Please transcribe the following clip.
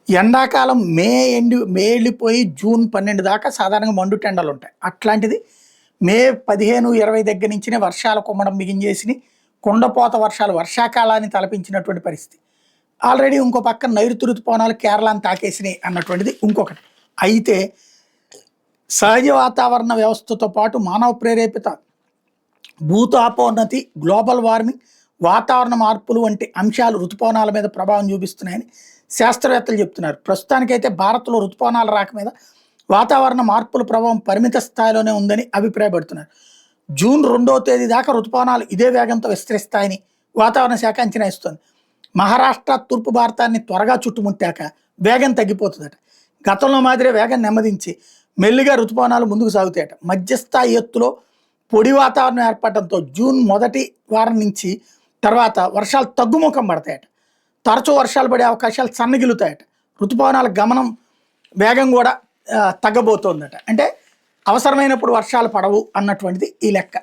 ఎండాకాలం మే వెళ్ళిపోయి జూన్ 12 దాకా సాధారణంగా మండుటెండలు ఉంటాయి. అట్లాంటిది మే 15, 20 దగ్గర నుంచినే వర్షాలు కుమ్మడం బిగించేసి కుండపోత వర్షాలు వర్షాకాలాన్ని తలపించినటువంటి పరిస్థితి. ఆల్రెడీ ఇంకో పక్కన నైరుతి ఋతుపవనాలు కేరళను తాకేసినాయి అన్నటువంటిది ఇంకొకటి. అయితే సహజ వాతావరణ వ్యవస్థతో పాటు మానవ ప్రేరేపిత భూతాపోన్నతి, గ్లోబల్ వార్మింగ్, వాతావరణ మార్పులు వంటి అంశాలు ఋతుపవనాల మీద ప్రభావం చూపిస్తున్నాయని శాస్త్రవేత్తలు చెప్తున్నారు. ప్రస్తుతానికైతే భారత్లో ఋతుపవనాల రాక మీద వాతావరణ మార్పుల ప్రభావం పరిమిత స్థాయిలోనే ఉందని అభిప్రాయపడుతున్నారు. జూన్ 2వ తేదీ దాకా ఋతుపవనాలు ఇదే వేగంతో విస్తరిస్తాయని వాతావరణ శాఖ అంచనా ఇస్తోంది. మహారాష్ట్ర, తూర్పు భారతాన్ని త్వరగా చుట్టుముట్టాక వేగం తగ్గిపోతుందట. గతంలో మాదిరే వేగం నెమ్మదించి మెల్లిగా ఋతుపవనాలు ముందుకు సాగుతాయట. మధ్యస్థాయి ఎత్తులో పొడి వాతావరణం ఏర్పడటంతో జూన్ మొదటి వారం నుంచి తర్వాత వర్షాలు తగ్గుముఖం పడతాయట. తరచూ వర్షాలు పడే అవకాశాలు సన్నగిలుతాయట. ఋతుపవనాల గమనం వేగం కూడా తగ్గబోతోందట. అంటే అవసరమైనప్పుడు వర్షాలు పడవు అన్నటువంటిది ఈ లెక్క.